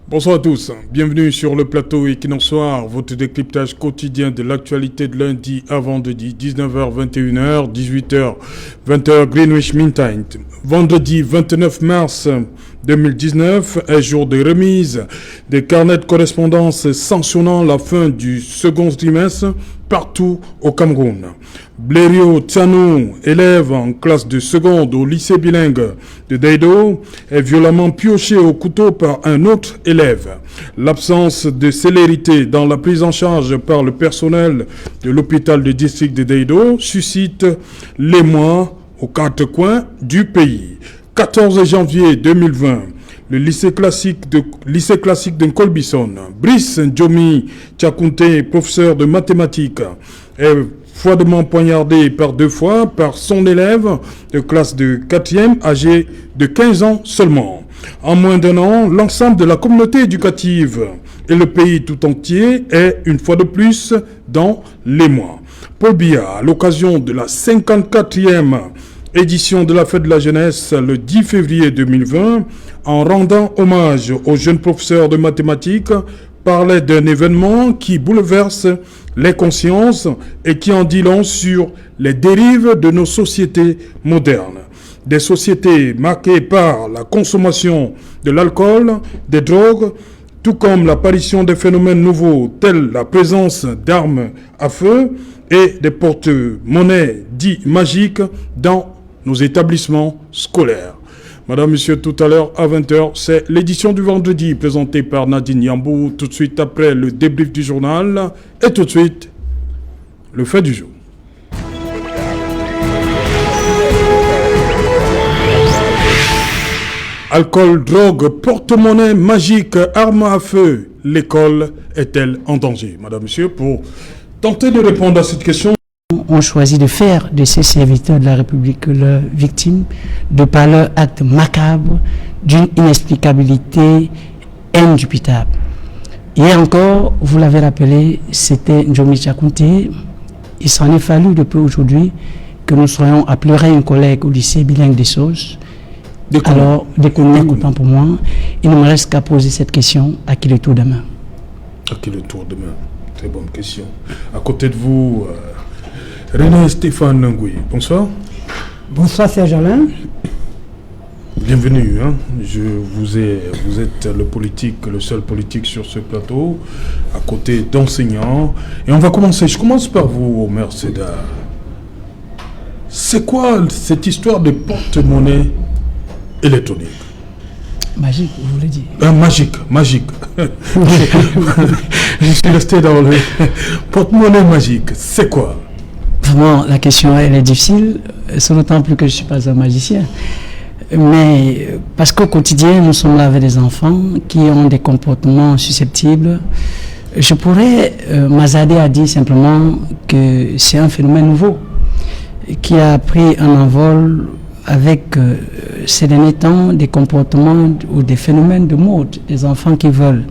Bonsoir à tous, bienvenue sur le plateau Equinox Soir, votre décryptage quotidien de l'actualité de lundi à vendredi, 19h, 21h, 18h, 20h, Greenwich Mean Time. Vendredi 29 mars 2019 est jour de remise des carnets de correspondance sanctionnant la fin du second trimestre partout au Cameroun. Blériot Tsanou, élève en classe de seconde au lycée bilingue de Deido, est violemment pioché au couteau par un autre élève. L'absence de célérité dans la prise en charge par le personnel de l'hôpital de district de Deido suscite l'émoi aux quatre coins du pays. 14 janvier 2020, le lycée classique de Nkolbison, Brice Ndjomi Tchakounte, professeur de mathématiques, est froidement poignardé par deux fois par son élève de classe de 4e âgé de 15 ans seulement. En moins d'un an, l'ensemble de la communauté éducative et le pays tout entier est une fois de plus dans l'émoi. Paul Biya, à l'occasion de la 54e édition de la Fête de la Jeunesse le 10 février 2020, en rendant hommage aux jeunes professeurs de mathématiques, parlait d'un événement qui bouleverse les consciences et qui en dit long sur les dérives de nos sociétés modernes. Des sociétés marquées par la consommation de l'alcool, des drogues, tout comme l'apparition des phénomènes nouveaux tels la présence d'armes à feu et des porte-monnaies dits magiques dans nos établissements scolaires. Madame, Monsieur, tout à l'heure à 20h, c'est l'édition du vendredi présentée par Nadine Yambou, tout de suite après le débrief du journal et tout de suite le fait du jour. Alcool, drogue, porte-monnaie magique, armes à feu, l'école est-elle en danger? Madame, Monsieur, pour tenter de répondre à cette question, ont choisi de faire de ces serviteurs de la République leurs victimes de par leur acte macabre d'une inexplicabilité indubitable. Hier encore, vous l'avez rappelé, c'était Ndjomi Tchakounte. Il s'en est fallu depuis aujourd'hui que nous soyons à pleurer un collègue au lycée bilingue des Sauces. Alors, déconner, autant pour moi, il ne me reste qu'à poser cette question: à qui le tour demain? À qui le tour demain? Très bonne question. À côté de vous, René Stéphane Ngoui, bonsoir. Bonsoir Serge Alain. Bienvenue. Vous êtes le seul politique sur ce plateau, à côté d'enseignants. Et on va commencer. Je commence par vous, Omer Seda. C'est quoi cette histoire de porte-monnaie électronique? Magique, vous voulez dire? Magique. Je suis resté dans le porte-monnaie magique. C'est quoi? Vraiment, la question, elle est difficile, c'est d'autant plus que je ne suis pas un magicien. Mais parce qu'au quotidien, nous sommes là avec des enfants qui ont des comportements susceptibles. Je pourrais m'hasarder à dire simplement que c'est un phénomène nouveau qui a pris un envol avec ces derniers temps des comportements ou des phénomènes de mode. Des enfants qui veulent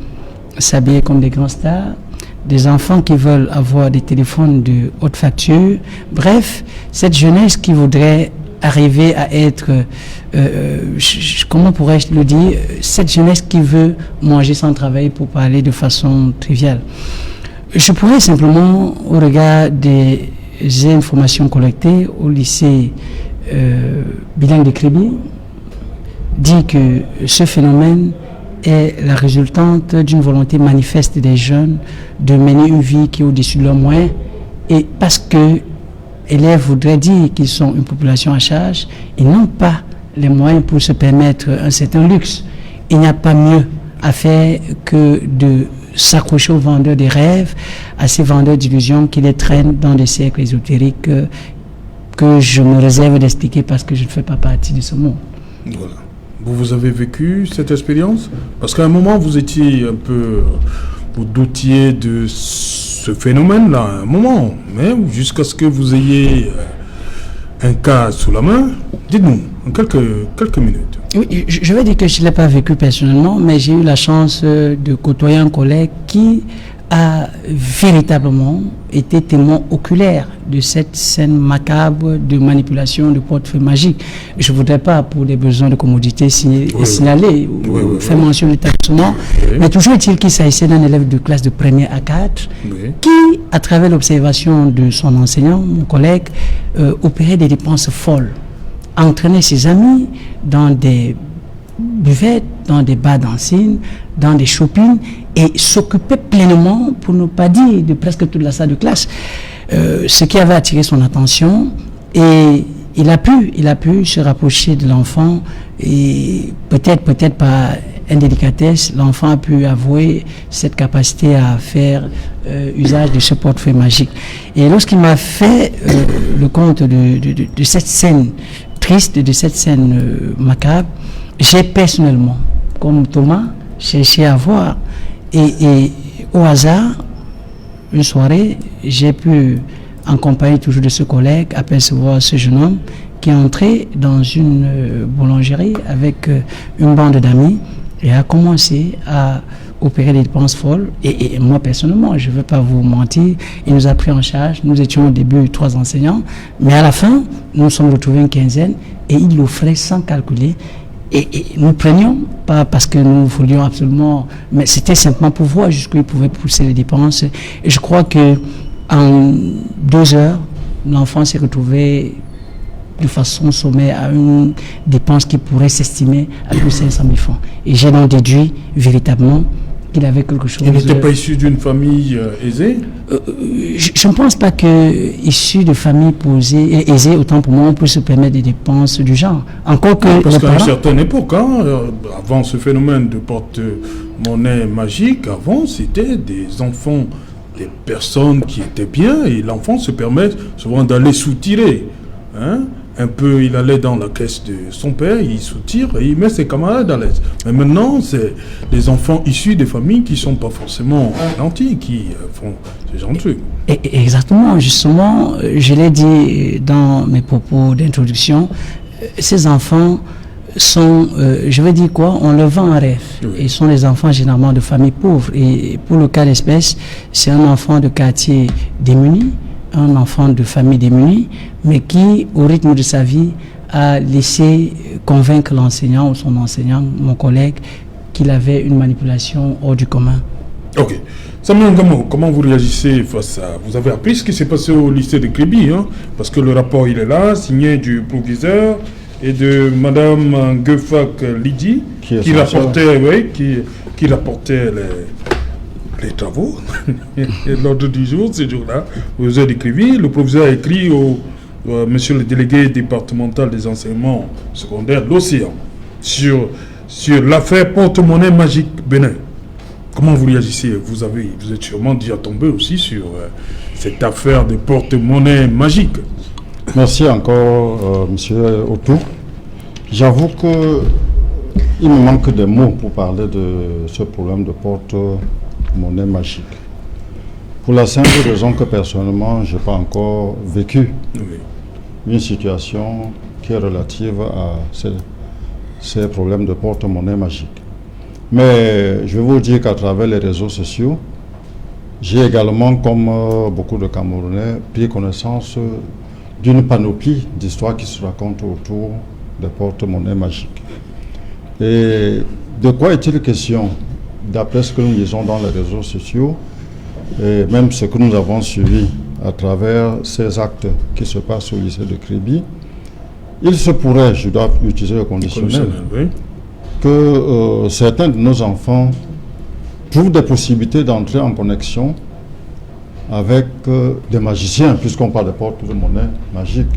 s'habiller comme des grands stars, des enfants qui veulent avoir des téléphones de haute facture. Bref, cette jeunesse qui voudrait arriver à être, comment pourrais-je le dire, cette jeunesse qui veut manger sans travailler, pour parler de façon triviale. Je pourrais simplement, au regard des informations collectées au lycée bilingue de Créby, dire que ce phénomène est la résultante d'une volonté manifeste des jeunes de mener une vie qui est au-dessus de leurs moyens, et parce que élèves voudraient dire qu'ils sont une population à charge, ils n'ont pas les moyens pour se permettre un certain luxe. Il n'y a pas mieux à faire que de s'accrocher aux vendeurs des rêves, à ces vendeurs d'illusions qui les traînent dans des cercles ésotériques que je me réserve d'expliquer parce que je ne fais pas partie de ce monde. Voilà. Vous avez vécu cette expérience? Parce qu'à un moment, vous doutiez de ce phénomène-là, à un moment, mais jusqu'à ce que vous ayez un cas sous la main. Dites-nous, en quelques minutes. Oui, je vais dire que je ne l'ai pas vécu personnellement, mais j'ai eu la chance de côtoyer un collègue qui a véritablement été témoin oculaire de cette scène macabre de manipulation de portefeuille magique. Je ne voudrais pas, pour des besoins de commodité, signaler ou faire mention de l'établissement, mais toujours est-il qu'il s'agissait d'un élève de classe de première à 4 qui, à travers l'observation de son enseignant, mon collègue, opérait des dépenses folles, entraînait ses amis dans des buvettes, dans des bars dancing, dans des shoppings, et s'occupait pleinement, pour ne pas dire de presque toute la salle de classe, ce qui avait attiré son attention. Et il a pu se rapprocher de l'enfant, et peut-être par indélicatesse, l'enfant a pu avouer cette capacité à faire usage de ce portefeuille magique. Et lorsqu'il m'a fait le compte de cette scène triste, de cette scène macabre, j'ai personnellement, comme Thomas, cherché à voir. Et au hasard, une soirée, j'ai pu, en compagnie toujours de ce collègue, apercevoir ce jeune homme qui est entré dans une boulangerie avec une bande d'amis et a commencé à opérer des dépenses folles. Et moi, personnellement, je ne veux pas vous mentir, il nous a pris en charge. Nous étions au début 3 enseignants, mais à la fin, nous nous sommes retrouvés une quinzaine et il l'offrait sans calculer. Et nous prenions, pas parce que nous voulions absolument, mais c'était simplement pour voir jusqu'où il pouvait pousser les dépenses. Et je crois que en 2 heures, l'enfant s'est retrouvé de façon sommaire à une dépense qui pourrait s'estimer à plus de 500 000 francs. Et j'ai donc déduit véritablement qu'il avait quelque chose... Il n'était pas issu d'une famille aisée? Je ne pense pas que issu de famille aisée, autant pour moi, on peut se permettre des dépenses du genre. Encore que... Parce qu'à une certaine époque, avant ce phénomène de porte-monnaie magique, avant, c'était des enfants, des personnes qui étaient bien, et l'enfant se permet souvent d'aller soutirer. Un peu, il allait dans la caisse de son père, il soutire et il met ses camarades à l'aise. Mais maintenant, c'est des enfants issus des familles qui ne sont pas forcément nantis, qui font ce genre de trucs. Exactement, justement, je l'ai dit dans mes propos d'introduction, ces enfants sont, je veux dire quoi, on le vend en rêve. Oui. Ils sont des enfants généralement de familles pauvres. Et pour le cas d'espèce, c'est un enfant de quartier démuni, un enfant de famille démunie, mais qui, au rythme de sa vie, a laissé convaincre l'enseignant ou son enseignant, mon collègue, qu'il avait une manipulation hors du commun. Ok. Samuel Ngamo, comment vous réagissez face à... Vous avez appris ce qui s'est passé au lycée de Kribi, parce que le rapport, il est là, signé du proviseur et de Madame Ngefak Lydie, qui rapportait les travaux. Et l'ordre du jour, ce jour-là, vous avez écrit, le proviseur a écrit au monsieur le délégué départemental des enseignements secondaires, l'Océan, sur l'affaire porte-monnaie magique Bénin. Comment vous réagissez? Vous êtes sûrement déjà tombé aussi sur cette affaire de porte-monnaie magique. Merci encore, monsieur Otou. J'avoue que il me manque des mots pour parler de ce problème de porte-monnaie magique. Pour la simple raison que personnellement, je n'ai pas encore vécu une situation qui est relative à ces problèmes de porte-monnaie magique. Mais je vais vous dire qu'à travers les réseaux sociaux, j'ai également, comme beaucoup de Camerounais, pris connaissance d'une panoplie d'histoires qui se racontent autour des porte-monnaie magiques. Et de quoi est-il question? D'après ce que nous lisons dans les réseaux sociaux, et même ce que nous avons suivi à travers ces actes qui se passent au lycée de Kribi, il se pourrait, je dois utiliser le conditionnel, que certains de nos enfants trouvent des possibilités d'entrer en connexion avec des magiciens, puisqu'on parle de porte-monnaie magique.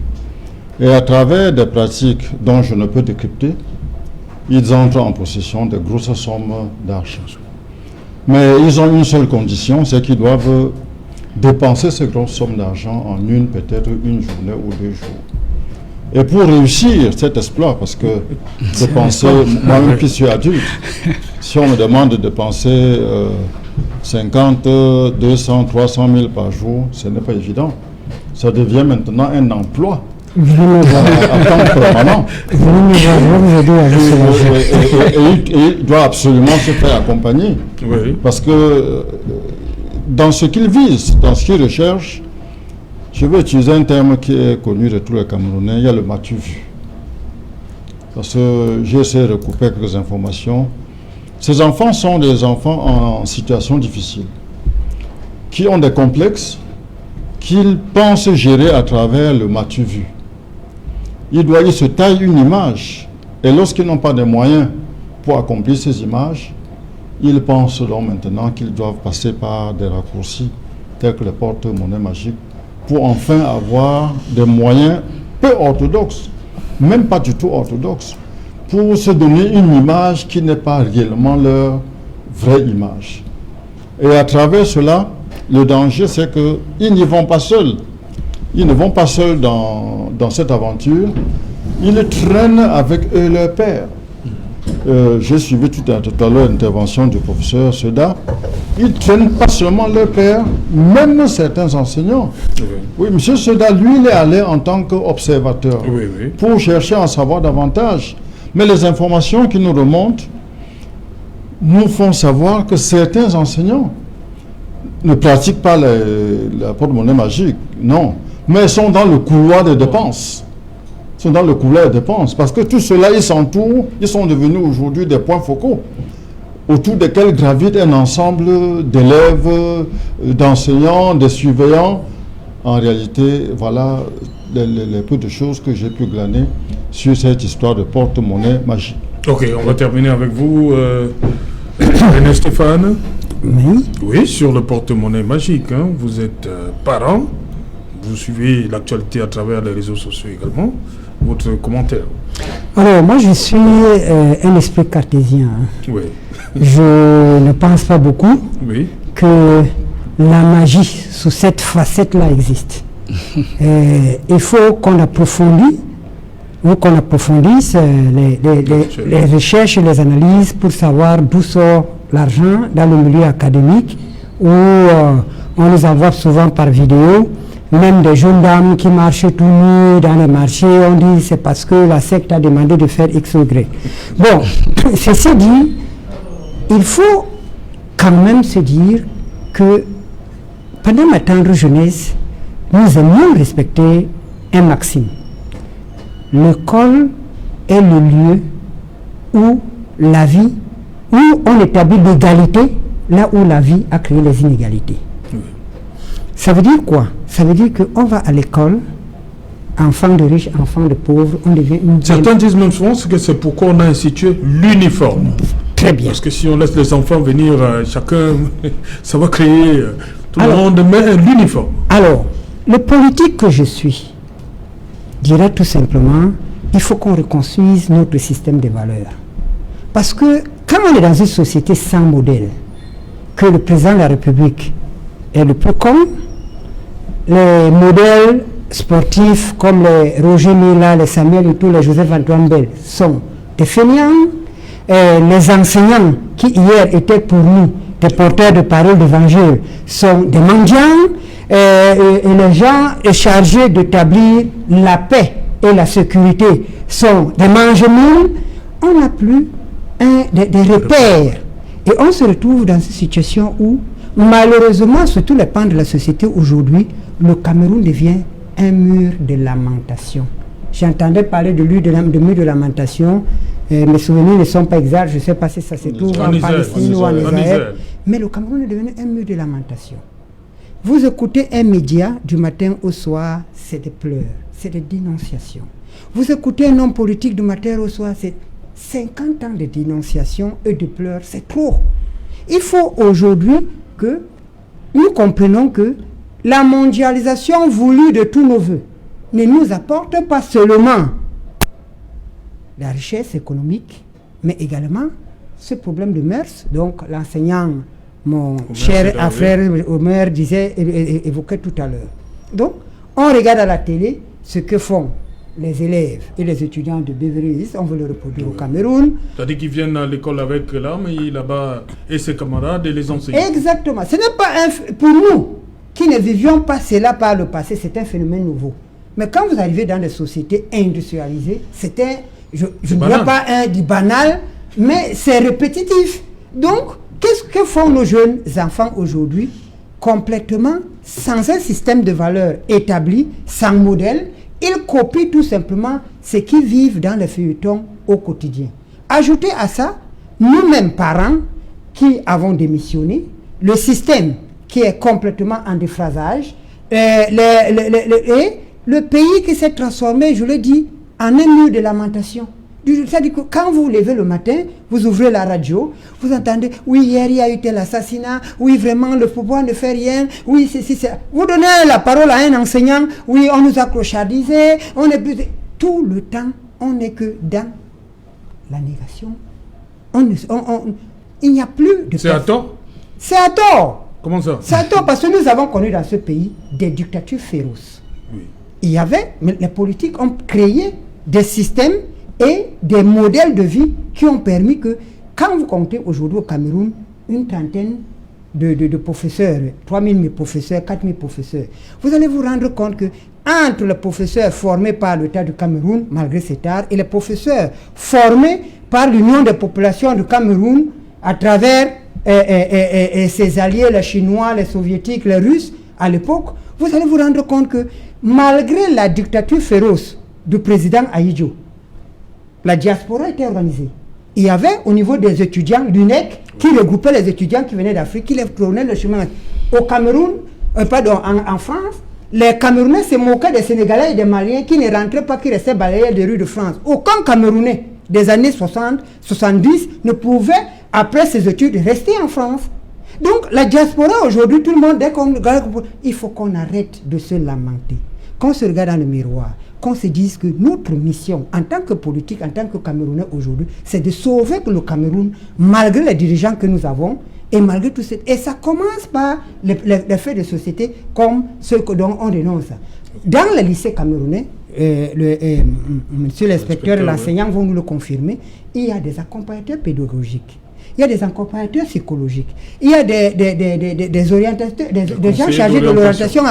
Et à travers des pratiques dont je ne peux décrypter, ils entrent en possession de grosses sommes d'argent. Mais ils ont une seule condition, c'est qu'ils doivent dépenser ces grosses sommes d'argent en peut-être une journée ou 2 jours. Et pour réussir cet exploit, parce que dépenser, moi-même qui suis adulte, si on me demande de dépenser 50, 200, 300 000 par jour, ce n'est pas évident. Ça devient maintenant un emploi. À temps permanent. Et il doit absolument se faire accompagner. Oui. Parce que dans ce qu'ils visent, dans ce qu'ils recherchent, je vais utiliser un terme qui est connu de tous les Camerounais, il y a le matu vu. Parce que j'ai essayé de recouper quelques informations. Ces enfants sont des enfants en situation difficile, qui ont des complexes, qu'ils pensent gérer à travers le matu vu. Ils se taillent une image, et lorsqu'ils n'ont pas de moyens pour accomplir ces images, ils pensent donc maintenant qu'ils doivent passer par des raccourcis tels que les porte-monnaies magiques pour enfin avoir des moyens peu orthodoxes, même pas du tout orthodoxes, pour se donner une image qui n'est pas réellement leur vraie image. Et à travers cela, le danger, c'est qu'ils n'y vont pas seuls. Ils ne vont pas seuls dans cette aventure. Ils traînent avec eux leur père. J'ai suivi tout à l'heure l'intervention du professeur Seda. Ils ne traînent pas seulement leur père, même certains enseignants. Oui, M. Seda, lui, il est allé en tant qu'observateur pour chercher à en savoir davantage. Mais les informations qui nous remontent nous font savoir que certains enseignants ne pratiquent pas la porte-monnaie magique, non, mais sont dans le couloir des dépenses. Parce que tout cela, ils s'entourent, ils sont devenus aujourd'hui des points focaux, autour desquels gravite un ensemble d'élèves, d'enseignants, de surveillants. En réalité, voilà les peu de choses que j'ai pu glaner sur cette histoire de porte-monnaie magique. Ok, on va terminer avec vous, René Stéphane. Oui, sur le porte-monnaie magique. Hein. Vous êtes parent, vous suivez l'actualité à travers les réseaux sociaux également. Votre commentaire? Alors, moi, je suis un esprit cartésien. Oui. Je ne pense pas beaucoup que la magie sous cette facette-là existe. Il faut qu'on approfondisse les recherches et les analyses pour savoir d'où sort l'argent dans le milieu académique où on nous envoie souvent par vidéo, même des jeunes dames qui marchent tout nus dans les marchés, on dit c'est parce que la secte a demandé de faire X ou Y. Bon, ceci dit, il faut quand même se dire que pendant ma tendre jeunesse, nous aimions respecter un maxime. L'école est le lieu où la vie, où on établit l'égalité, là où la vie a créé les inégalités. Ça veut dire quoi? Ça veut dire qu'on va à l'école, enfant de riches, enfant de pauvres, on devient une... Certains disent même souvent que c'est pourquoi on a institué l'uniforme. Très bien. Parce que si on laisse les enfants venir, chacun, ça va créer... tout le monde met l'uniforme. Alors, le politique que je suis dirait tout simplement, il faut qu'on reconstruise notre système de valeurs. Parce que quand on est dans une société sans modèle, que le président de la République est le plus con, les modèles sportifs comme les Roger Mila, les Samuel et tous les Joseph-Antoine Bell sont des fainéants. Les enseignants qui hier étaient pour nous des porteurs de paroles d'évangile sont des mendiants. Et les gens chargés d'établir la paix et la sécurité sont des mange-moules. On n'a plus des repères. Et on se retrouve dans une situation où, malheureusement, sur tous les pans de la société aujourd'hui, le Cameroun devient un mur de lamentation. J'entendais parler de mur de lamentation. Mes souvenirs ne sont pas exacts. Je ne sais pas si ça se trouve en Palestine ou en Israël. Mais le Cameroun est devenu un mur de lamentation. Vous écoutez un média du matin au soir, c'est des pleurs, c'est des dénonciations. Vous écoutez un homme politique du matin au soir, c'est 50 ans de dénonciations et de pleurs, c'est trop. Il faut aujourd'hui que nous comprenions que la mondialisation voulue de tous nos voeux ne nous apporte pas seulement la richesse économique, mais également ce problème de mœurs. Donc l'enseignant, mon cher frère Omer évoquait tout à l'heure. Donc, on regarde à la télé ce que font les élèves et les étudiants de Beverly Hills, on veut le reproduire au Cameroun. C'est-à-dire qu'ils viennent à l'école avec l'arme et là-bas, et ses camarades et les enseignants. Exactement. Ce n'est pas pour nous, qui ne vivions pas cela par le passé, c'est un phénomène nouveau. Mais quand vous arrivez dans des sociétés industrialisées, je ne dirais pas du banal, mais c'est répétitif. Donc, qu'est-ce que font nos jeunes enfants aujourd'hui? complètement sans un système de valeurs établi, sans modèle. Ils copient tout simplement ce qu'ils vivent dans les feuilletons au quotidien. Ajoutez à ça, nous-mêmes parents qui avons démissionné, le système qui est complètement en déphasage, et le pays qui s'est transformé, je le dis, en un mur de lamentation. C'est-à-dire que quand vous vous levez le matin, vous ouvrez la radio, vous entendez, oui, hier il y a eu tel assassinat, oui, vraiment, le pouvoir ne fait rien, oui, c'est. Vous donnez la parole à un enseignant, oui, on nous a clochardisés, on est plus. Tout le temps, on n'est que dans la négation. Il n'y a plus de. C'est à tort? C'est à tort. Comment ça? C'est à tort parce que nous avons connu dans ce pays des dictatures féroces. Oui. Il y avait, mais les politiques ont créé des systèmes et des modèles de vie qui ont permis que, quand vous comptez aujourd'hui au Cameroun, une trentaine de professeurs, 3000 professeurs, 4000 professeurs, vous allez vous rendre compte que entre les professeurs formés par l'État du Cameroun, malgré cet art, et les professeurs formés par l'Union des populations du Cameroun, à travers ses alliés, les Chinois, les Soviétiques, les Russes, à l'époque, vous allez vous rendre compte que, malgré la dictature féroce du président Ahidjo, la diaspora était organisée. Il y avait au niveau des étudiants l'UNEC qui regroupait les étudiants qui venaient d'Afrique, qui les tournaient le chemin. Au Cameroun, en France, les Camerounais se moquaient des Sénégalais et des Maliens qui ne rentraient pas, qui restaient balayés des rues de France. Aucun Camerounais des années 60, 70 ne pouvait, après ses études, rester en France. Donc la diaspora aujourd'hui, tout le monde, dès qu'on regarde, il faut qu'on arrête de se lamenter, qu'on se regarde dans le miroir, qu'on se dise que notre mission en tant que politique, en tant que Camerounais aujourd'hui, c'est de sauver le Cameroun malgré les dirigeants que nous avons et malgré tout ça. Et ça commence par les faits de société comme ceux dont on dénonce. Dans les lycées camerounais, monsieur l'inspecteur et l'enseignant vont nous le confirmer, il y a des accompagnateurs pédagogiques. Il y a des accompagnateurs psychologiques. Il y a des orientateurs, des gens chargés de l'orientation.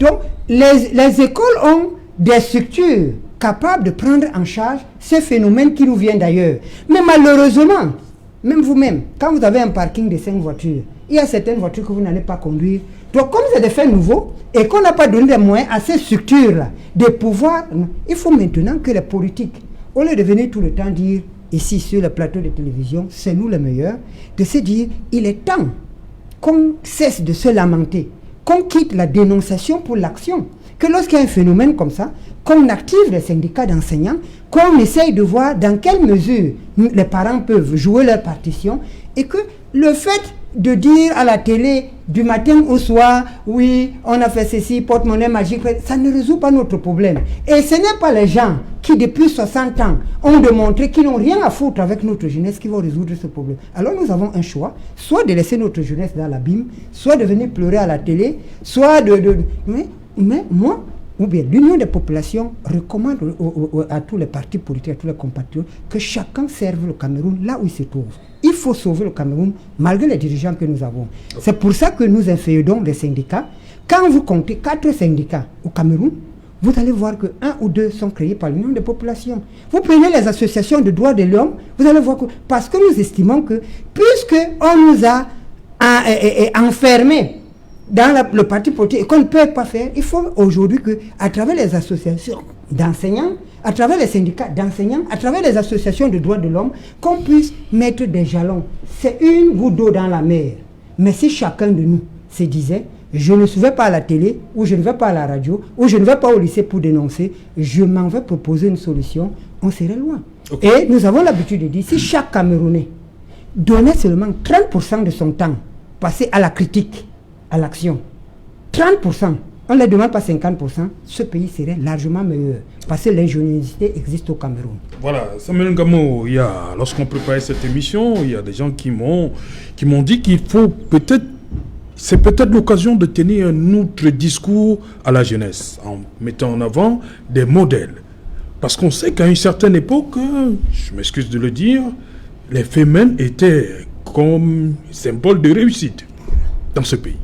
Donc, les écoles ont des structures capables de prendre en charge ces phénomènes qui nous viennent d'ailleurs. Mais malheureusement, même vous-même, quand vous avez un parking de 5 voitures, il y a certaines voitures que vous n'allez pas conduire. Donc, comme c'est des faits nouveaux et qu'on n'a pas donné des moyens à ces structures-là de pouvoir, il faut maintenant que les politiques, au lieu de venir tout le temps dire, ici sur le plateau de télévision, c'est nous les meilleurs, de se dire, il est temps qu'on cesse de se lamenter, qu'on quitte la dénonciation pour l'action, que lorsqu'il y a un phénomène comme ça, qu'on active les syndicats d'enseignants, qu'on essaye de voir dans quelle mesure les parents peuvent jouer leur partition, et que le fait de dire à la télé du matin au soir, oui, on a fait ceci, porte-monnaie magique, ça ne résout pas notre problème. Et ce n'est pas les gens qui, depuis 60 ans, ont démontré qu'ils n'ont rien à foutre avec notre jeunesse qui vont résoudre ce problème. Alors nous avons un choix, soit de laisser notre jeunesse dans l'abîme, soit de venir pleurer à la télé, soit mais moi, ou bien l'Union des populations recommande à tous les partis politiques, à tous les compatriotes, que chacun serve le Cameroun là où il se trouve. Il faut sauver le Cameroun malgré les dirigeants que nous avons. C'est pour ça que nous inféodons les syndicats. Quand vous comptez 4 syndicats au Cameroun, vous allez voir que 1 ou 2 sont créés par l'Union des populations. Vous prenez les associations de droits de l'homme, vous allez voir que, parce que nous estimons que, puisqu'on nous a enfermés dans le parti politique et qu'on ne peut pas faire, il faut aujourd'hui qu'à travers les associations d'enseignants, à travers les syndicats d'enseignants, à travers les associations de droits de l'homme, qu'on puisse mettre des jalons. C'est une goutte d'eau dans la mer. Mais si chacun de nous se disait, je ne vais pas à la télé, ou je ne vais pas à la radio, ou je ne vais pas au lycée pour dénoncer, je m'en vais proposer une solution, on serait loin. Okay. Et nous avons l'habitude de dire, si chaque Camerounais donnait seulement 30% de son temps passé à la critique, à l'action, 30%, on ne les demande pas 50%, ce pays serait largement meilleur. Parce que l'ingéniosité existe au Cameroun. Voilà, Samuel Ngamo, lorsqu'on préparait cette émission, il y a des gens qui m'ont dit qu'il faut peut-être, c'est peut-être l'occasion de tenir un autre discours à la jeunesse, en mettant en avant des modèles. Parce qu'on sait qu'à une certaine époque, je m'excuse de le dire, les femmes étaient comme symbole de réussite dans ce pays.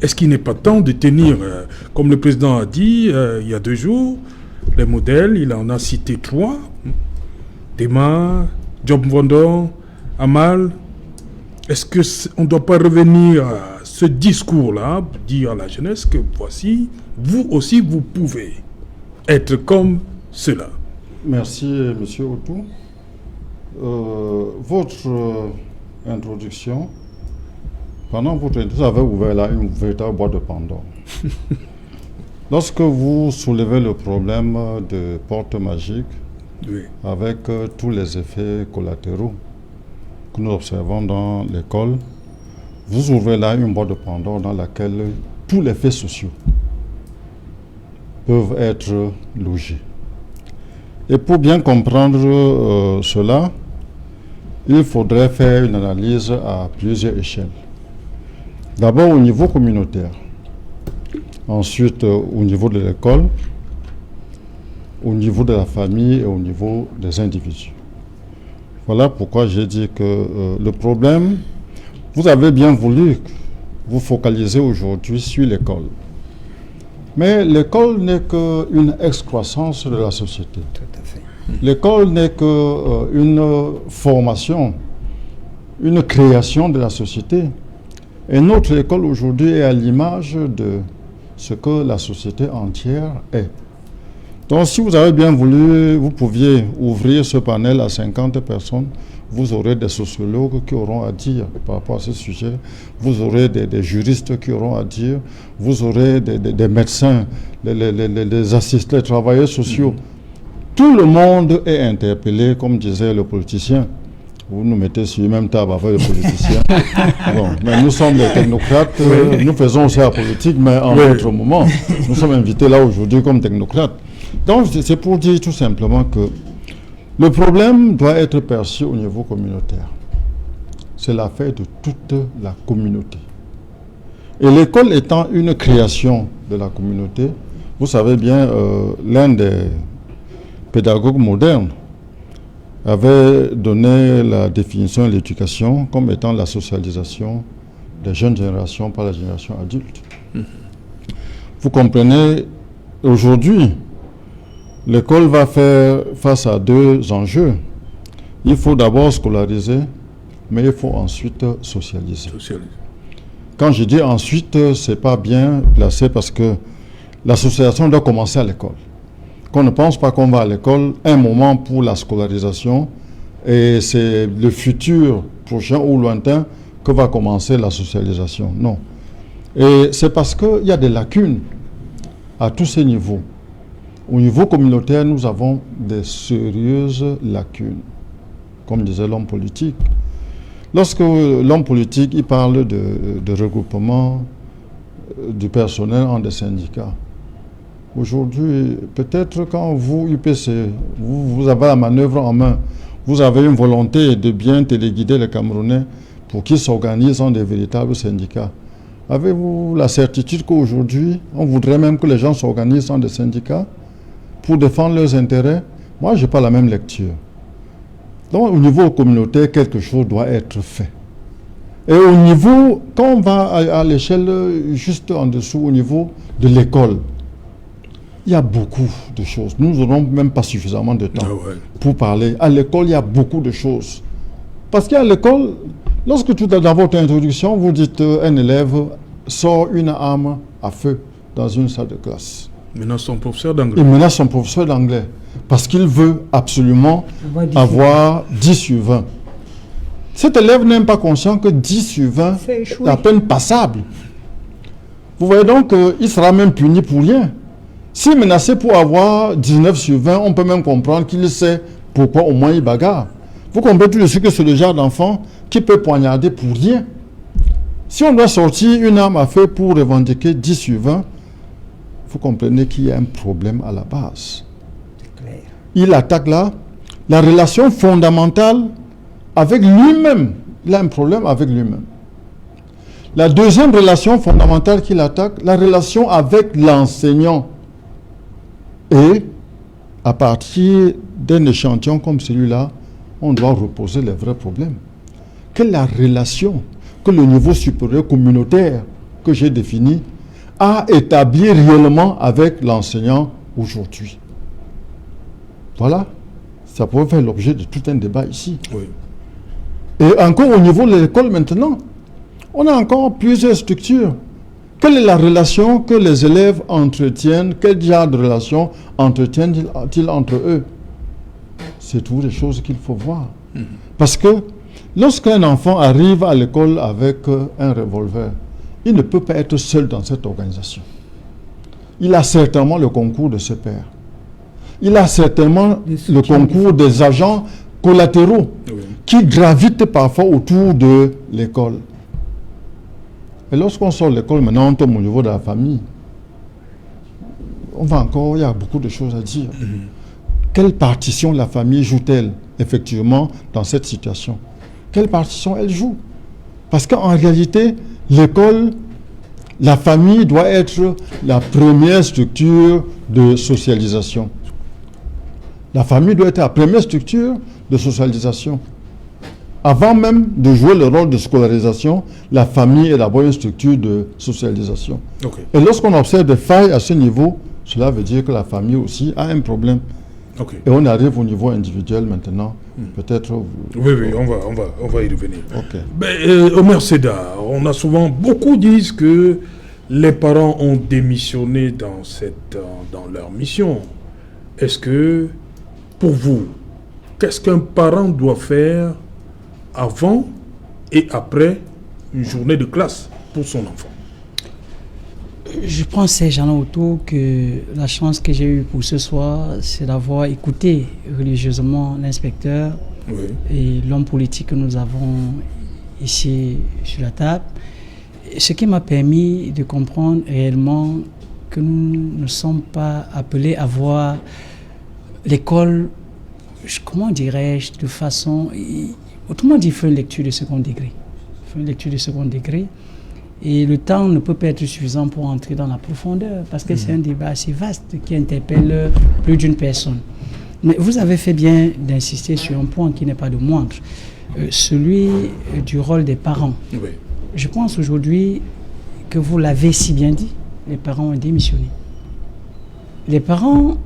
Est-ce qu'il n'est pas temps de tenir, comme le président a dit il y a 2 jours, les modèles, il en a cité 3, Tema, Job Vendor, Amal. Est-ce qu'on ne doit pas revenir à ce ce discours-là, dire à la jeunesse que voici, vous aussi, vous pouvez être comme cela. Merci, M. Otou. Votre introduction, pendant votre introduction, vous avez ouvert là une véritable boîte de Pandore. Lorsque vous soulevez le problème de porte magique, Oui. avec tous les effets collatéraux que nous observons dans l'école, vous ouvrez là une boîte de Pandore dans laquelle tous les faits sociaux peuvent être logés. Et pour bien comprendre cela, il faudrait faire une analyse à plusieurs échelles. D'abord au niveau communautaire, ensuite au niveau de l'école, au niveau de la famille et au niveau des individus. Voilà pourquoi j'ai dit que le problème, vous avez bien voulu vous focaliser aujourd'hui sur l'école. Mais l'école n'est qu'une excroissance de la société. Tout à fait. L'école n'est qu'une formation, une création de la société. Et notre école aujourd'hui est à l'image de ce que la société entière est. Donc si vous avez bien voulu, vous pouviez ouvrir ce panel à 50 personnes, vous aurez des sociologues qui auront à dire par rapport à ce sujet, vous aurez des juristes qui auront à dire, vous aurez des médecins, les assistants, les travailleurs sociaux. Tout le monde est interpellé, comme disait le politicien. Vous nous mettez sur la même table avec le politicien. Bon, mais nous sommes des technocrates, nous faisons aussi la politique, mais en autre moment. Nous sommes invités là aujourd'hui comme technocrates. Donc c'est pour dire tout simplement que le problème doit être perçu au niveau communautaire. C'est l'affaire de toute la communauté. Et l'école étant une création de la communauté, vous savez bien, l'un des pédagogues modernes avait donné la définition de l'éducation comme étant la socialisation des jeunes générations par la génération adulte. Vous comprenez, aujourd'hui, l'école va faire face à deux enjeux. Il faut d'abord scolariser, mais il faut ensuite socialiser. Quand je dis ensuite, c'est pas bien placé parce que la socialisation doit commencer à l'école. Qu'on ne pense pas qu'on va à l'école un moment pour la scolarisation et c'est le futur prochain ou lointain que va commencer la socialisation. Non. Et c'est parce qu'il y a des lacunes à tous ces niveaux. Au niveau communautaire, nous avons des sérieuses lacunes, comme disait l'homme politique. Lorsque l'homme politique il parle de regroupement du personnel en des syndicats, aujourd'hui, peut-être quand vous, UPC, vous avez la manœuvre en main, vous avez une volonté de bien téléguider les Camerounais pour qu'ils s'organisent en des véritables syndicats. Avez-vous la certitude qu'aujourd'hui, on voudrait même que les gens s'organisent en des syndicats pour défendre leurs intérêts? Moi, je n'ai pas la même lecture. Donc, au niveau communautaire, quelque chose doit être fait. Et au niveau, quand on va à l'échelle juste en dessous, au niveau de l'école, il y a beaucoup de choses. Nous n'aurons même pas suffisamment de temps pour parler. À l'école, il y a beaucoup de choses. Parce qu'à l'école, lorsque tout dans votre introduction, vous dites un élève sort une arme à feu dans une salle de classe. Il menace son professeur d'anglais. Il menace son professeur d'anglais parce qu'il veut absolument avoir 10 sur 20. Cet élève n'est pas conscient que 10 sur 20 est à peine passable. Vous voyez donc qu'il sera même puni pour rien. S'il est menacé pour avoir 19 sur 20, on peut même comprendre qu'il sait pourquoi au moins il bagarre. Vous comprenez tout de suite que c'est le genre d'enfant qui peut poignarder pour rien. Si on doit sortir une arme à feu pour revendiquer 10 sur 20, vous comprenez qu'il y a un problème à la base. Il attaque là la relation fondamentale avec lui-même. Il a un problème avec lui-même. La deuxième relation fondamentale qu'il attaque, la relation avec l'enseignant. Et à partir d'un échantillon comme celui-là, on doit reposer les vrais problèmes. Quelle est la relation que le niveau supérieur communautaire que j'ai défini a établi réellement avec l'enseignant aujourd'hui? Voilà, ça pourrait faire l'objet de tout un débat ici. Oui. Et encore au niveau de l'école maintenant, On a encore plusieurs structures. Quelle est la relation que les élèves entretiennent? Quel genre de relation entretiennent-ils entre eux? C'est toutes les choses qu'il faut voir. Parce que lorsqu'un enfant arrive à l'école avec un revolver, il ne peut pas être seul dans cette organisation. Il a certainement le concours de ses pairs. Il a certainement le concours des agents collatéraux qui gravitent parfois autour de l'école. Et lorsqu'on sort de l'école, maintenant on tombe au niveau de la famille. Il y a beaucoup de choses à dire. Quelle partition la famille joue-t-elle effectivement dans cette situation? Quelle partition elle joue? Parce qu'en réalité, l'école, la famille doit être la première structure de socialisation. La famille doit être la première structure de socialisation. Avant même de jouer le rôle de scolarisation, la famille est d'abord une structure de socialisation. Okay. Et lorsqu'on observe des failles à ce niveau, cela veut dire que la famille aussi a un problème. Okay. Et on arrive au niveau individuel maintenant. Peut-être... Oui, on va y revenir. Okay. Omer Seda, on a souvent, beaucoup disent que les parents ont démissionné dans leur mission. Est-ce que, pour vous, qu'est-ce qu'un parent doit faire avant et après une journée de classe pour son enfant? Je pense, Jean autour, que la chance que j'ai eue pour ce soir, c'est d'avoir écouté religieusement l'inspecteur et l'homme politique que nous avons ici sur la table. Ce qui m'a permis de comprendre réellement que nous ne sommes pas appelés à voir l'école, comment dirais-je, de façon... Autrement dit, il faut une lecture de second degré. Et le temps ne peut pas être suffisant pour entrer dans la profondeur, parce que c'est un débat assez vaste qui interpelle plus d'une personne. Mais vous avez fait bien d'insister sur un point qui n'est pas de moindre, celui du rôle des parents. Oui. Je pense aujourd'hui que vous l'avez si bien dit, les parents ont démissionné. Les parents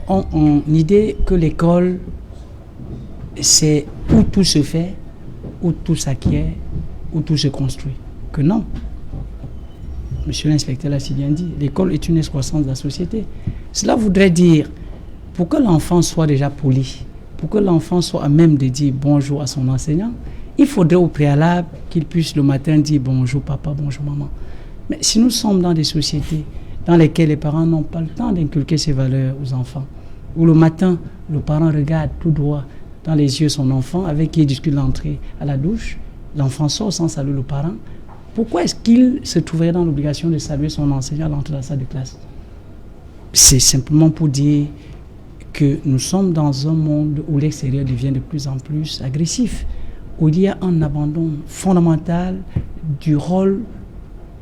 ont une idée que l'école, c'est où tout se fait, où tout s'acquiert, où tout se construit. Que non. Monsieur l'inspecteur l'a si bien dit, l'école est une excroissance de la société. Cela voudrait dire, pour que l'enfant soit déjà poli, pour que l'enfant soit à même de dire bonjour à son enseignant, il faudrait au préalable qu'il puisse le matin dire bonjour papa, bonjour maman. Mais si nous sommes dans des sociétés dans lesquelles les parents n'ont pas le temps d'inculquer ces valeurs aux enfants, où le matin, le parent regarde tout droit dans les yeux son enfant avec qui il discute l'entrée à la douche, l'enfant sort sans saluer le parent, pourquoi est-ce qu'il se trouverait dans l'obligation de saluer son enseignant à l'entrée de la salle de classe? C'est simplement pour dire que nous sommes dans un monde où l'extérieur devient de plus en plus agressif, où il y a un abandon fondamental du rôle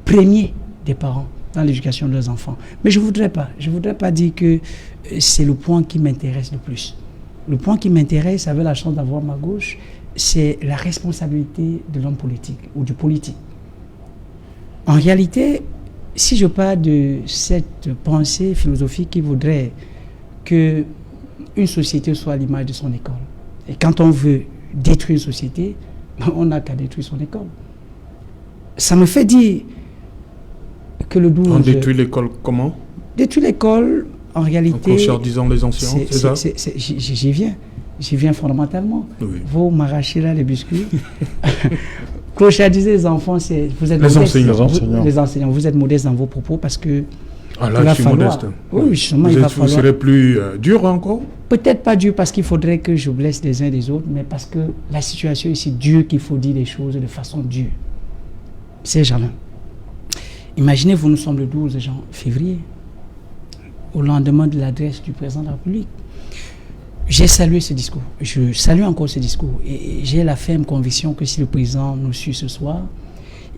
premier des parents dans l'éducation de leurs enfants. Mais je ne voudrais pas dire que c'est le point qui m'intéresse le plus. Le point qui m'intéresse, avec la chance d'avoir ma gauche, c'est la responsabilité de l'homme politique ou du politique. En réalité, si je parle de cette pensée philosophique qui voudrait qu'une société soit à l'image de son école, et quand on veut détruire une société, on n'a qu'à détruire son école. Ça me fait dire que le 12... On détruit l'école comment? Détruire l'école, en réalité... En concernant les anciens, c'est ça? J'y viens fondamentalement. Oui. Vous m'arrachez là les biscuits. Clochardiser les enfants, vous êtes les modestes. enseignants. Les enseignants, vous êtes modestes dans vos propos parce que... Ah là, je suis modeste. Oui, justement, il va falloir... Vous serez plus dur encore? Peut-être pas dur parce qu'il faudrait que je blesse les uns des autres, mais parce que la situation est si dure qu'il faut dire les choses de façon dure. C'est Jalin. Imaginez, nous sommes le 12 février, au lendemain de l'adresse du président de la République. J'ai salué ce discours. Je salue encore ce discours. Et j'ai la ferme conviction que si le président nous suit ce soir,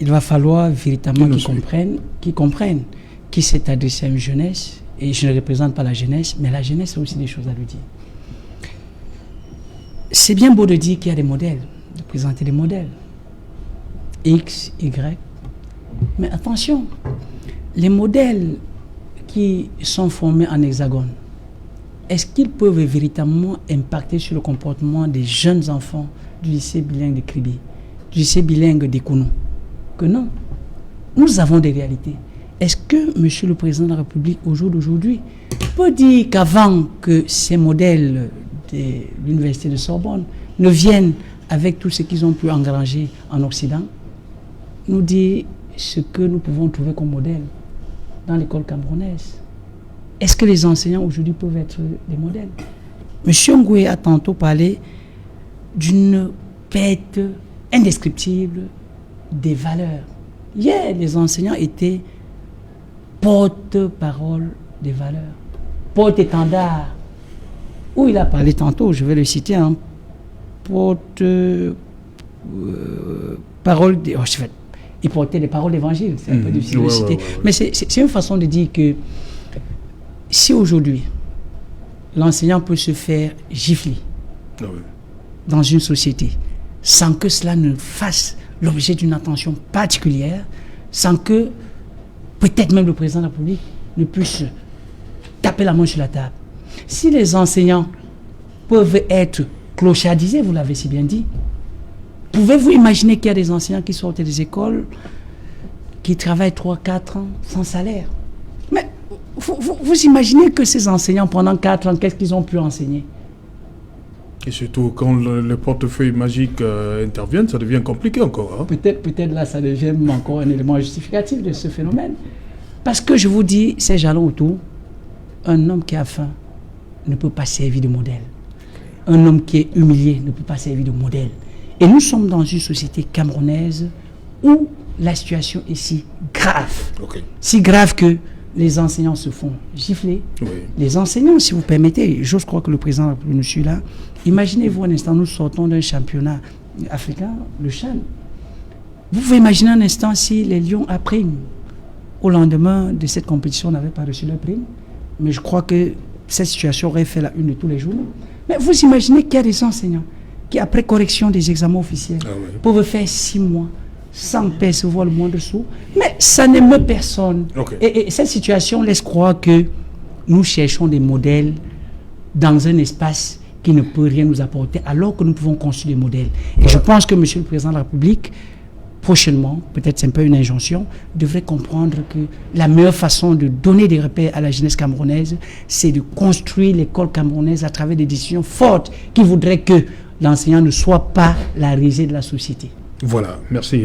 il va falloir véritablement qu'il comprenne qu'il s'est adressé à une jeunesse. Et je ne représente pas la jeunesse, mais la jeunesse a aussi des choses à lui dire. C'est bien beau de dire qu'il y a des modèles, de présenter des modèles. X, Y. Mais attention, les modèles qui sont formés en hexagone, est-ce qu'ils peuvent véritablement impacter sur le comportement des jeunes enfants du lycée bilingue de Kribi, du lycée bilingue d'Ekounou? que non. Nous avons des réalités. Est-ce que Monsieur le Président de la République, au jour d'aujourd'hui, peut dire qu'avant que ces modèles de l'Université de Sorbonne ne viennent avec tout ce qu'ils ont pu engranger en Occident, nous dire ce que nous pouvons trouver comme modèle dans l'école camerounaise? Est-ce que les enseignants aujourd'hui peuvent être des modèles? Monsieur Ngoué a tantôt parlé d'une perte indescriptible des valeurs. Hier, les enseignants étaient porte-parole des valeurs, porte-étendard. Où il a parlé tantôt, je vais le citer, hein, porte-parole, il portait les paroles d'évangile, c'est un peu difficile de citer. Mais c'est une façon de dire que si aujourd'hui, l'enseignant peut se faire gifler dans une société sans que cela ne fasse l'objet d'une attention particulière, sans que peut-être même le président de la République ne puisse taper la main sur la table. Si les enseignants peuvent être clochardisés, vous l'avez si bien dit, pouvez-vous imaginer qu'il y a des enseignants qui sortent des écoles, qui travaillent 3-4 ans sans salaire? Mais vous imaginez que ces enseignants, pendant 4 ans, qu'est-ce qu'ils ont pu enseigner? Et surtout, quand le portefeuille magique intervient, ça devient compliqué encore. Hein? Peut-être là, ça devient encore un élément justificatif de ce phénomène. Parce que je vous dis, ces jalons autour, un homme qui a faim ne peut pas servir de modèle. Un homme qui est humilié ne peut pas servir de modèle. Et nous sommes dans une société camerounaise où la situation est si grave. Si grave que les enseignants se font gifler. Les enseignants, si vous permettez, j'ose croire que le président de la République nous suit là. Imaginez-vous un instant, nous sortons d'un championnat africain, le CHAN. Vous pouvez imaginer un instant si les Lions apprennent au lendemain de cette compétition n'avaient pas reçu leur prime. Mais je crois que cette situation aurait fait la une de tous les jours. Mais vous imaginez qu'il y a des enseignants qui, après correction des examens officiels, peuvent faire 6 mois sans percevoir le moindre sou. Mais ça n'émeut personne. Et cette situation laisse croire que nous cherchons des modèles dans un espace qui ne peut rien nous apporter, alors que nous pouvons construire des modèles. Et je pense que Monsieur le Président de la République, prochainement, peut-être c'est un peu une injonction, devrait comprendre que la meilleure façon de donner des repères à la jeunesse camerounaise, c'est de construire l'école camerounaise à travers des décisions fortes qui voudraient que l'enseignant ne soit pas la risée de la société. Voilà, merci.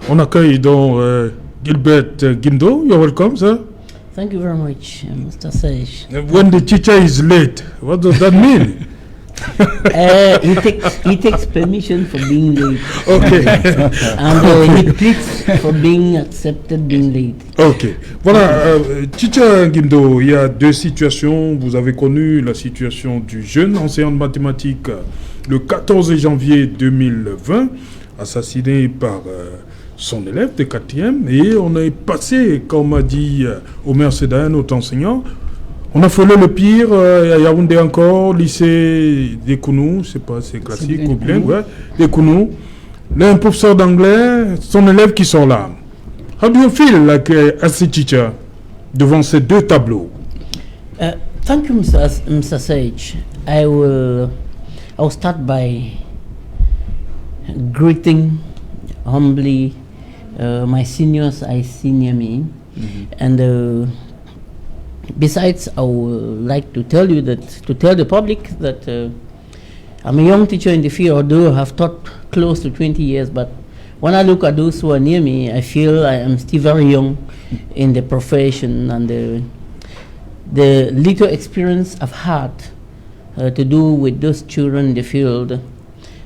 On accueille donc Gilbert Guindo. You're welcome, sir. Thank you very much, Mr. Sage. When the teacher is late, what does that mean? He takes permission for being late. Okay. And he pleads for being accepted being late. Ok. Voilà, teacher Guindo, il y a 2 situations. Vous avez connu la situation du jeune enseignant de mathématiques le 14 janvier 2020, assassiné par son élève de 4e. Et on est passé, comme m'a dit Omer Seda, notre enseignant, on a frôlé le pire, à Yaoundé encore, lycée des Kounou, je sais pas, c'est classique ou bilingue, ouais, des Kounou. Là, un professeur d'anglais, son élève qui sort là. How do you feel like as a teacher devant ces 2 tableaux? Thank you, Mr. Sage. I'll start by greeting humbly my seniors I see near me, and besides, I would like to tell you that, to tell the public that I'm a young teacher in the field, although I have taught close to 20 years, but when I look at those who are near me, I feel I am still very young in the profession, and the little experience I've had to do with those children in the field,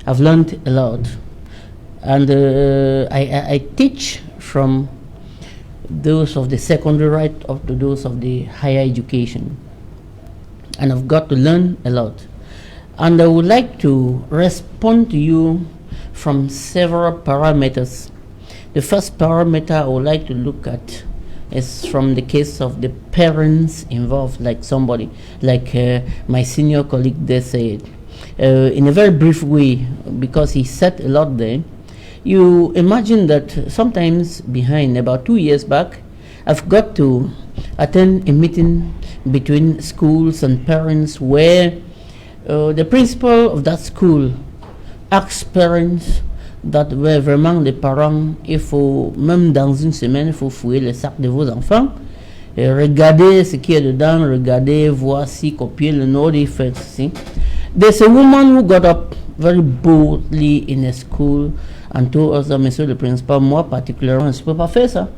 I've learned a lot. And I teach from those of the secondary right up to those of the higher education. And I've got to learn a lot. And I would like to respond to you from several parameters. The first parameter I would like to look at is from the case of the parents involved, like somebody, like my senior colleague there said. In a very brief way, because he said a lot there, you imagine that sometimes behind, about 2 years back, I've got to attend a meeting between schools and parents where the principal of that school asks parents vraiment les parents, il faut, même dans une semaine, il faut fouiller le sac de vos enfants, et regarder ce qui est dedans, regarder, voir si copier le nom des faits. There's a woman who got up very boldly in a school and told us that, monsieur le principal, moi particulièrement, je ne peux pas faire ça.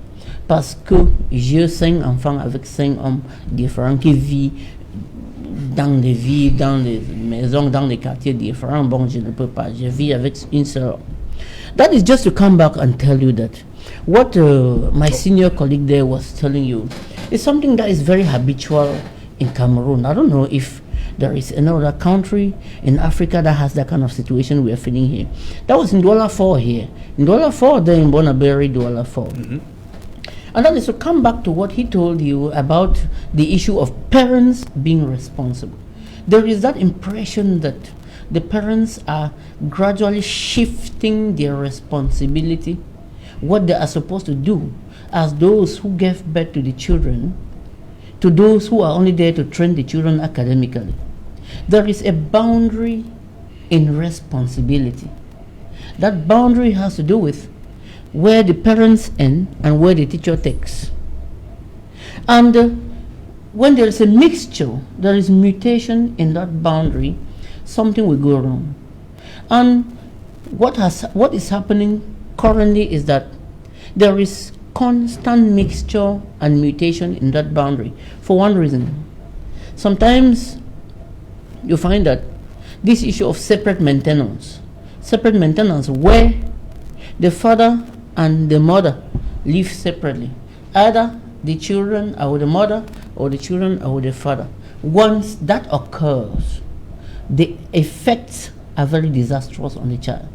Parce que j'ai 5 enfants avec 5 hommes différents qui vivent dans des villes, dans des maisons, dans des quartiers différents. Bon, je ne peux pas. Je vis avec une seule. That is just to come back and tell you that what my senior colleague there was telling you is something that is very habitual in Cameroon. I don't know if there is another country in Africa that has that kind of situation we are feeling here. That was in Douala 4 here. In Douala 4, there in Bonaberi, Douala 4. Mm-hmm. And that is to come back to what he told you about the issue of parents being responsible. There is that impression that the parents are gradually shifting their responsibility, what they are supposed to do, as those who gave birth to the children, to those who are only there to train the children academically. There is a boundary in responsibility. That boundary has to do with where the parents end and where the teacher takes. And when there is a mixture, there is mutation in that boundary, something will go wrong. And what is happening currently is that there is constant mixture and mutation in that boundary for one reason. Sometimes you find that this issue of separate maintenance where the father and the mother live separately, either the children are with the mother or the children are with the father. Once that occurs, the effects are very disastrous on the child,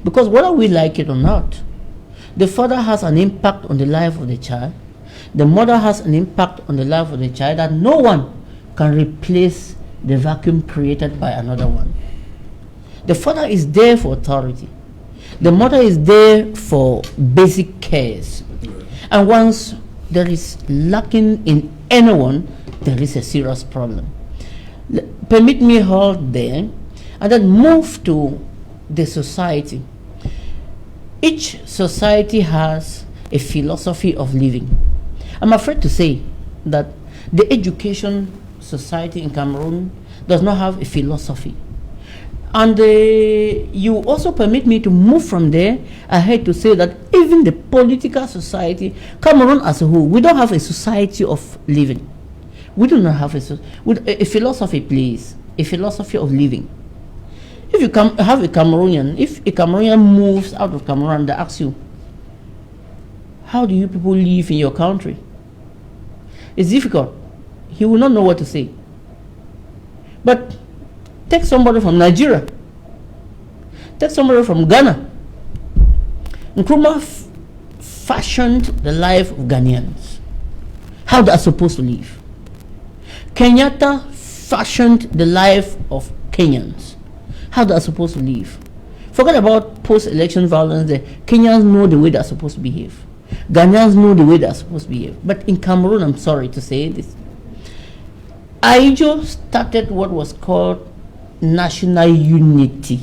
because whether we like it or not, the father has an impact on the life of the child, the mother has an impact on the life of the child that no one can replace the vacuum created by another one. The father is there for authority. The mother is there for basic cares. And once there is lacking in anyone, there is a serious problem. Permit me hold there and then move to the society. Each society has a philosophy of living. I'm afraid to say that the education society in Cameroon does not have a philosophy. And you also permit me to move from there ahead to say that even the political society, Cameroon as a whole, we don't have a society of living. We do not have a philosophy, please, a philosophy of living. If you have a Cameroonian, if a Cameroonian moves out of Cameroon, they ask you, how do you people live in your country? It's difficult. He will not know what to say. But take somebody from Nigeria. Take somebody from Ghana. Nkrumah fashioned the life of Ghanaians. How they are supposed to live. Kenyatta fashioned the life of Kenyans. How they are supposed to live. Forget about post-election violence. The Kenyans know the way they are supposed to behave. Ghanaians know the way they are supposed to behave. But in Cameroon, I'm sorry to say this, Aijo started what was called national unity,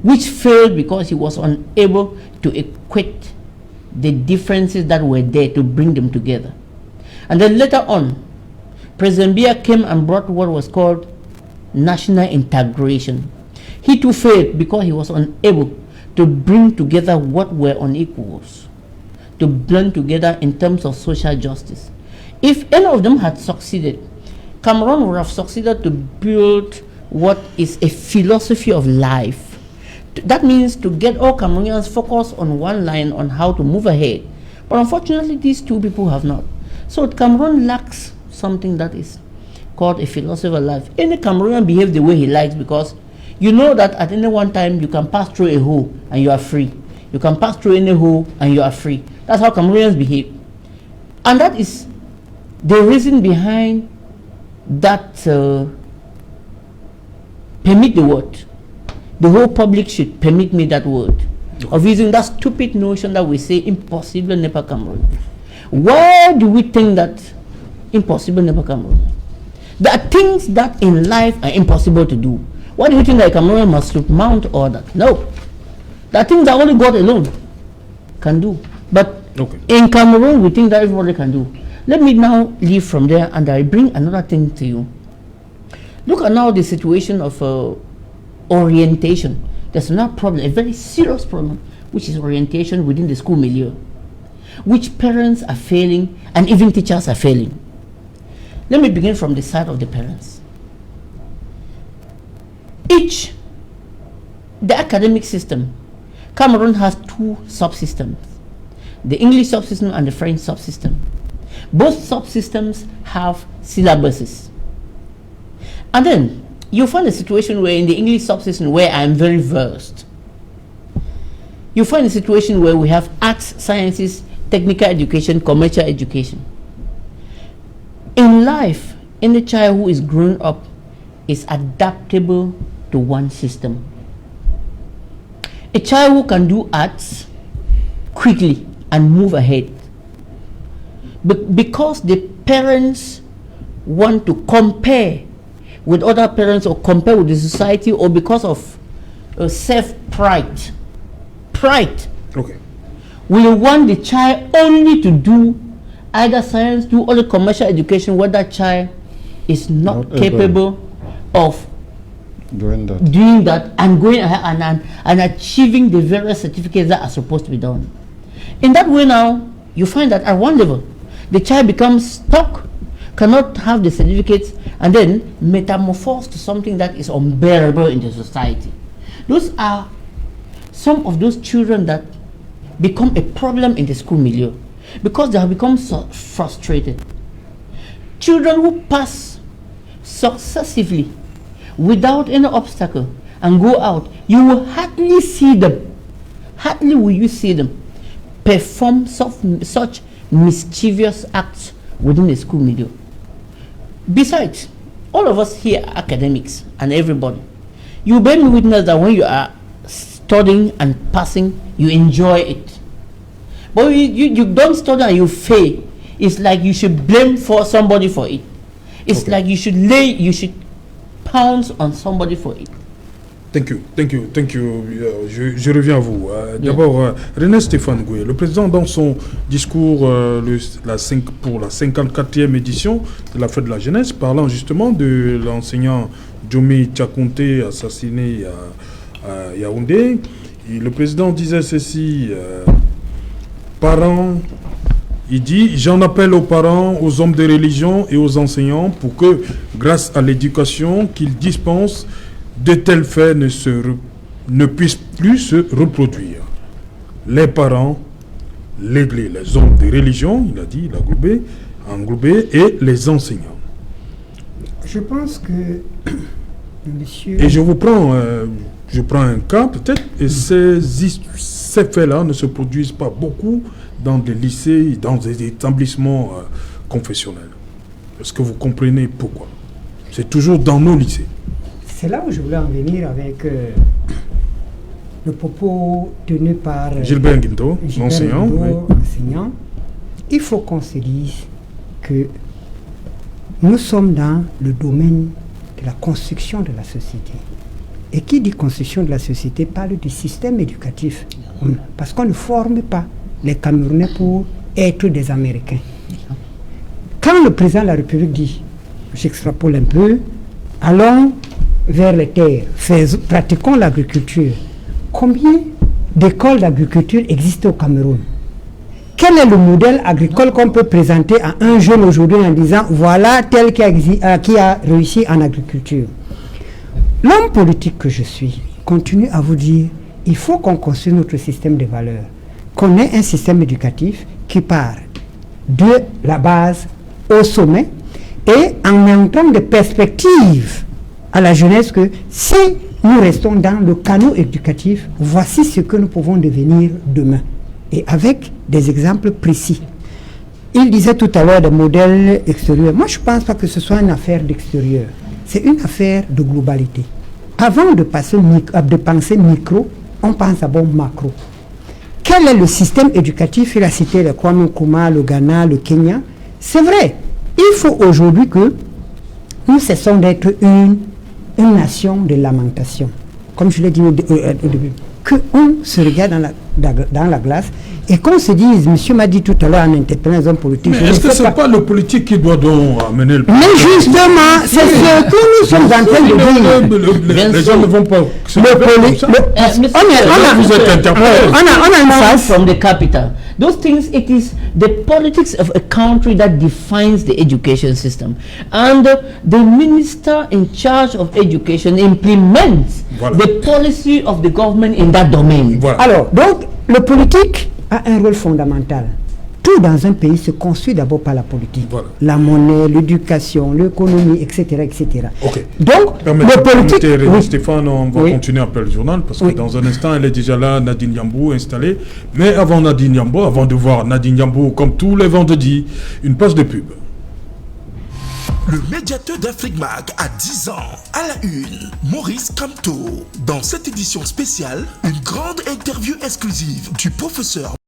which failed because he was unable to equate the differences that were there to bring them together. And then later on, President Biya came and brought what was called national integration. He too failed because he was unable to bring together what were unequals, to blend together in terms of social justice. If any of them had succeeded, Cameroon would have succeeded to build what is a philosophy of life. That means to get all Cameroonians focused on one line on how to move ahead. But unfortunately, these two people have not. So Cameroon lacks something that is called a philosophy of life. Any Cameroonian behaves the way he likes because you know that at any one time you can pass through a hole and you are free. You can pass through any hole and you are free. That's how Cameroonians behave. And that is the reason behind that permit the word. The whole public should permit me that word of using that stupid notion that we say impossible never Cameroon. Why do we think that impossible never Cameroon? There are things that in life are impossible to do. Why do you think that a Cameroon must mount all that? No. I think that only God alone can do. But in Cameroon, we think that everybody can do. Let me now leave from there and I bring another thing to you. Look at now the situation of orientation. There's another problem, a very serious problem, which is orientation within the school milieu, which parents are failing and even teachers are failing. Let me begin from the side of the parents. The academic system, Cameroon has two subsystems, the English subsystem and the French subsystem. Both subsystems have syllabuses. And then you find a situation where in the English subsystem, where I am very versed, you find a situation where we have arts, sciences, technical education, commercial education. In life, any child who is growing up is adaptable to one system. A child who can do arts quickly and move ahead, but because the parents want to compare with other parents or compare with the society, or because of self-pride, we want the child only to do either science, do only commercial education, where that child is not capable of doing that and going ahead and achieving the various certificates that are supposed to be done. In that way now, you find that at one level, the child becomes stuck, cannot have the certificates, and then metamorphosed to something that is unbearable in the society. Those are some of those children that become a problem in the school milieu because they have become so frustrated. Children who pass successively without any obstacle and go out, you will hardly will you see them perform such mischievous acts within the school milieu. Besides, all of us here are academics, and everybody, you bear me witness that when you are studying and passing, you enjoy it. But you don't study and you fail, it's like you should blame for somebody for it. It's like you should pounce on somebody for it. Thank you. Je reviens à vous. D'abord, René Stéphane Goué, le président, dans son discours pour la 54e édition de la Fête de la Jeunesse, parlant justement de l'enseignant Djomé Tchakounté assassiné à Yaoundé, le président disait ceci, parents, il dit, j'en appelle aux parents, aux hommes de religion et aux enseignants pour que, grâce à l'éducation qu'ils dispensent, de tels faits ne puissent plus se reproduire. Les parents, l'Église, les hommes de religion, il a dit, il a englobé, et les enseignants. Je pense que, monsieur... Et je prends un cas peut-être, et ces faits-là ne se produisent pas beaucoup dans des lycées, dans des établissements confessionnels. Est-ce que vous comprenez pourquoi? C'est toujours dans nos lycées. C'est là où je voulais en venir avec le propos tenu par Gilbert Guinto, enseignant. Il faut qu'on se dise que nous sommes dans le domaine de la construction de la société. Et qui dit construction de la société parle du système éducatif. Parce qu'on ne forme pas les Camerounais pour être des Américains. Quand le président de la République dit, j'extrapole un peu, allons vers les terres, pratiquons l'agriculture. Combien d'écoles d'agriculture existent au Cameroun? Quel est le modèle agricole qu'on peut présenter à un jeune aujourd'hui en disant voilà tel qui a réussi en agriculture? L'homme politique que je suis continue à vous dire il faut qu'on construise notre système de valeurs, qu'on ait un système éducatif qui part de la base au sommet et en montrant des perspectives à la jeunesse que si nous restons dans le canot éducatif, voici ce que nous pouvons devenir demain. Et avec des exemples précis. Il disait tout à l'heure des modèles extérieurs. Moi, je ne pense pas que ce soit une affaire d'extérieur. C'est une affaire de globalité. Avant de penser micro, on pense d'abord macro. Quel est le système éducatif? Il a cité le Kwame Nkrumah, le Ghana, le Kenya. C'est vrai. Il faut aujourd'hui que nous cessons d'être une nation de lamentation. Comme je l'ai dit au début. Que qu'on se regarde dans la glace et qu'on se dise, monsieur m'a dit tout à l'heure en interpellant les hommes politiques. Mais est-ce que ce n'est pas le politique qui doit donc amener le... Mais justement, c'est ce que nous sommes en train de dire. Les gens ne vont pas... Vous êtes interpellé. On a une face from the capital. Those things, it is the politics of a country that defines the education system. And the minister in charge of education implements the policy of the government in that domain. Voilà. Alors, donc, le politique a un rôle fondamental. Tout dans un pays se construit d'abord par la politique. Voilà. La monnaie, l'éducation, l'économie, etc. etc. Okay. Donc, le politique... Oui. Stéphane, on va continuer après le journal, parce que dans un instant, elle est déjà là, Nadine Yambou, installée. Mais avant Nadine Yambou, avant de voir Nadine Yambou, comme tous les vendredis, une page de pub. Le médiateur d'Afrique Mag a 10 ans. À la une, Maurice Kamto. Dans cette édition spéciale, une grande interview exclusive du professeur